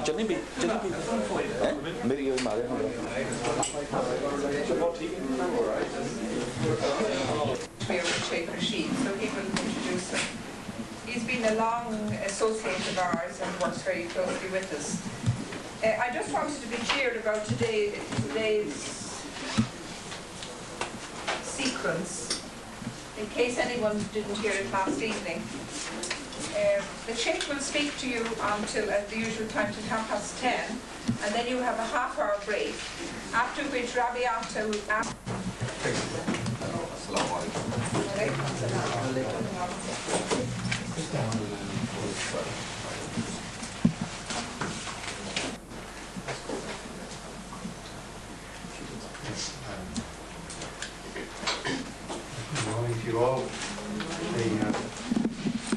चलनी भी मेरी ये मारे हम Sheikh Rashid, so he will introduce him. He's been a long associate of ours and works very closely with us. I just wanted to be clear about today's sequence, in case anyone didn't hear it last evening. The Sheikh will speak to you until, at the usual time, till 10:30, and then you have a half-hour break, after which Rabiata will ask... Good morning to you all.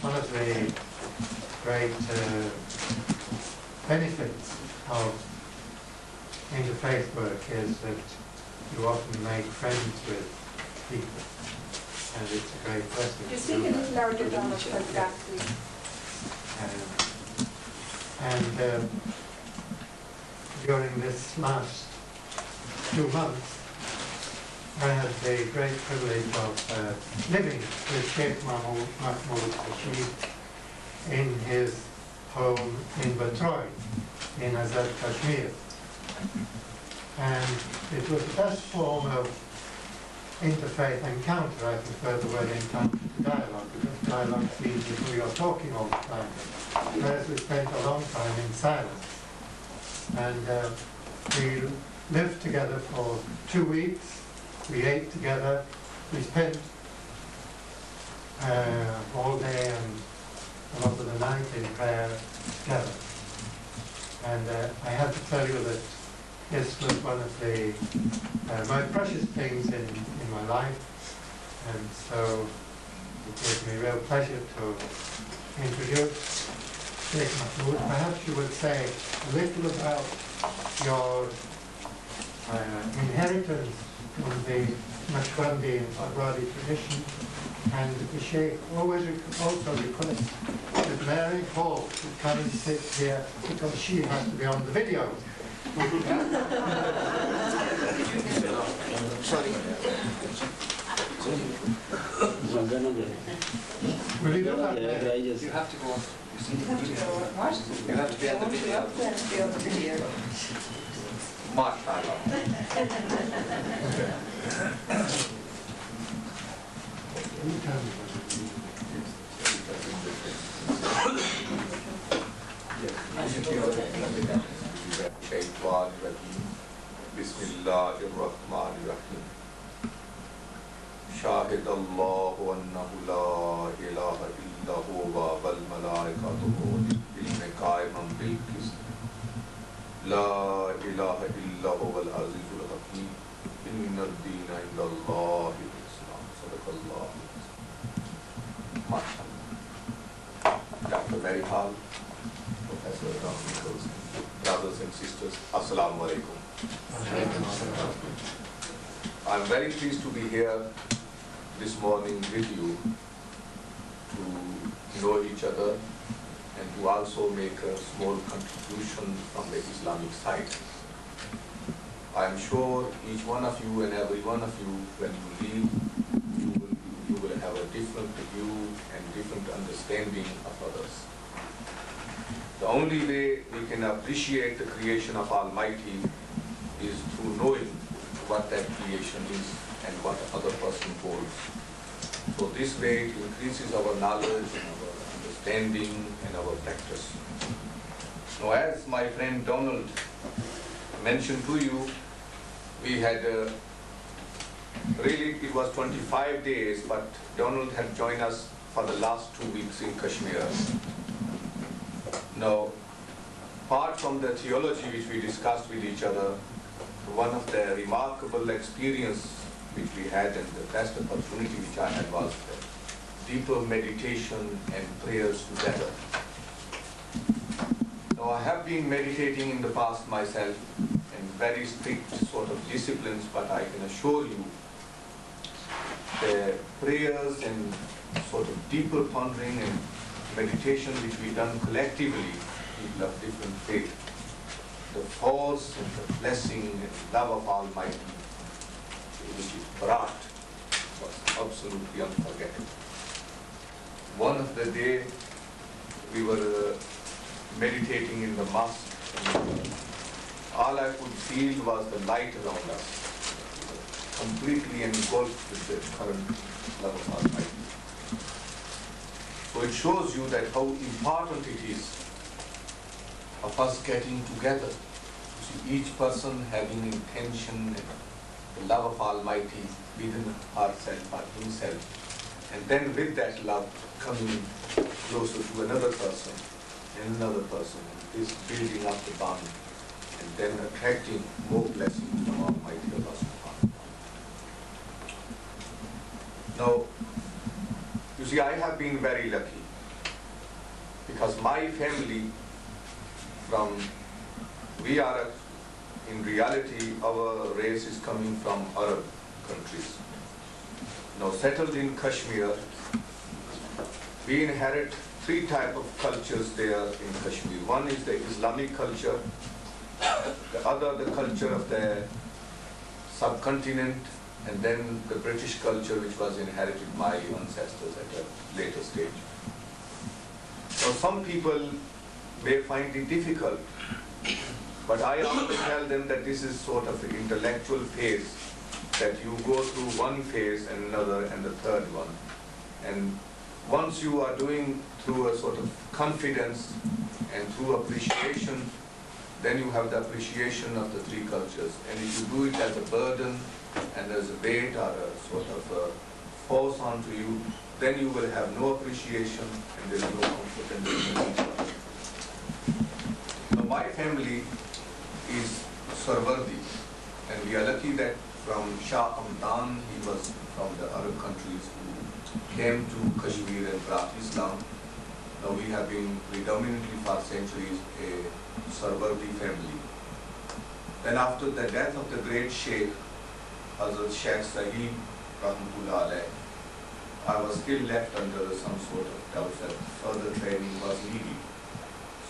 One of the great benefits of interfaith work is that you often make friends with people, and it's a great blessing. Just speak a little louder down for that, please. During this last 2 months, I had the great privilege of living with Sheikh MAhmood H Rashid in his home in Batroy, in Azad Kashmir. And it was the best form of interfaith encounter. I prefer the word encounter to dialogue, because dialogue means that we are talking all the time. Whereas we spent a long time in silence. And we lived together for 2 weeks. We ate together. We spent all day and a lot of the night in prayer together. And I have to tell you that this was one of the my precious things in my life, and so it gives me real pleasure to introduce Sheikh MAhmood. Perhaps you would say a little about your inheritance from the Naqshbandi and Baghdadi tradition, and the Sheikh always also requests that Mary Hall should come and sit here because she has to be on the video. Sorry. Will you do that? You have to go on. What? You have to be on the video. Be on the video. Mark that up. Bismillahirrahmanirrahim. Shahidallahu annahu la ilaha illa huwa wal malaikatuhu bil qa'iman bil qist. La ilaha illa huwa al azizul hakim. Inna ad-dina inda Allahi al-Islam. Sadaqallahu. MashaAllah. Dr. Mary Hall, Professor Dominic, brothers and sisters, Assalamu alaikum. I'm very pleased to be here this morning with you to know each other and to also make a small contribution from the Islamic side. I'm sure each one of you and every one of you, when you leave, you will have a different view and different understanding of others. The only way we can appreciate the creation of Almighty is through knowing what that creation is and what the other person holds. So this way it increases our knowledge and our understanding and our practice. Now, as my friend Donald mentioned to you, we had really it was 25 days, but Donald had joined us for the last 2 weeks in Kashmir. Now, apart from the theology which we discussed with each other, one of the remarkable experience which we had and the best opportunity which I had was the deeper meditation and prayers together. Now, I have been meditating in the past myself in very strict sort of disciplines, but I can assure you the prayers and sort of deeper pondering and meditation which we done collectively, people of different faith, the force and the blessing and love of Almighty which it brought was absolutely unforgettable. One of the day we were meditating in the mosque, and all I could feel was the light around us, completely engulfed with the current love of Almighty. So it shows you that how important it is of us getting together. You see, each person having intention and the love of Almighty within herself or himself, and then with that love coming closer to another person and another person, this building up the bond, and then attracting more blessings from Almighty Allah subhanahu wa ta'ala. Now, you see, I have been very lucky because my family we are, in reality, our race is coming from Arab countries. Now, settled in Kashmir, we inherit three types of cultures there in Kashmir. One is the Islamic culture, the other the culture of the subcontinent, and then the British culture, which was inherited by ancestors at a later stage. Now, some people may find it difficult, but I always tell them that this is sort of an intellectual phase, that you go through one phase and another and the third one. And once you are doing through a sort of confidence and through appreciation, then you have the appreciation of the three cultures. And if you do it as a burden and as a weight or a sort of a force onto you, then you will have no appreciation and there is no comfort and there is no comfort. Now, my family is Sarwardi, and we are lucky that from Shah Hamdan, he was from the Arab countries who came to Kashmir and brought Islam. Now, we have been predominantly for centuries a Sarwardi family. Then after the death of the great Sheikh, Hazrat Sheikh MAhmood H I was still left under some sort of doubt that further training was needed.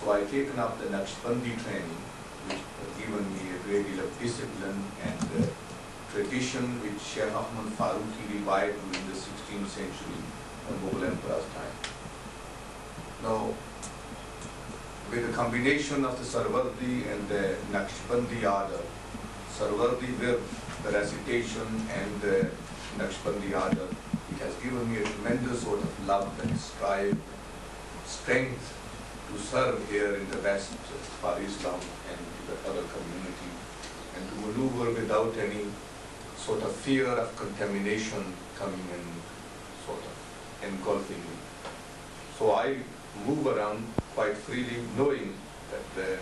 So I taken up the Naqshbandi training, which has given me a great deal of discipline and tradition which Sheikh Ahmad Farooqi revived during the 16th century, the Mughal Emperor's time. Now, with the combination of the Sarwardi and the Naqshbandi order, Sarwardi with the recitation and the Naqshbandi order, it has given me a tremendous sort of love and strength to serve here in the West for Islam and the other community, and to maneuver without any sort of fear of contamination coming and sort of engulfing me. So I move around quite freely, knowing that the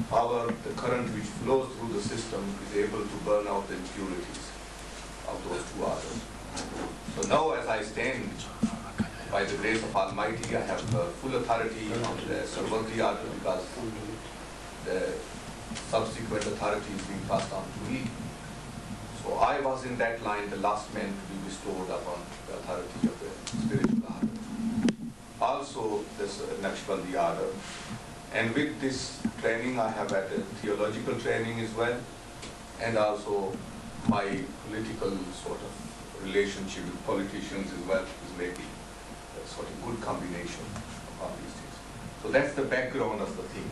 power, the current which flows through the system is able to burn out the impurities of those two orders. So now as I stand, by the grace of Almighty, I have full authority on the Sarwardi order because the subsequent authority is being passed on to me. So I was in that line, the last man to be bestowed upon the authority of the spiritual order. Also this Naqshbandi order. And with this training, I have had a theological training as well, and also my political sort of relationship with politicians as well is maybe a sort of good combination of all these things. So that's the background of the thing.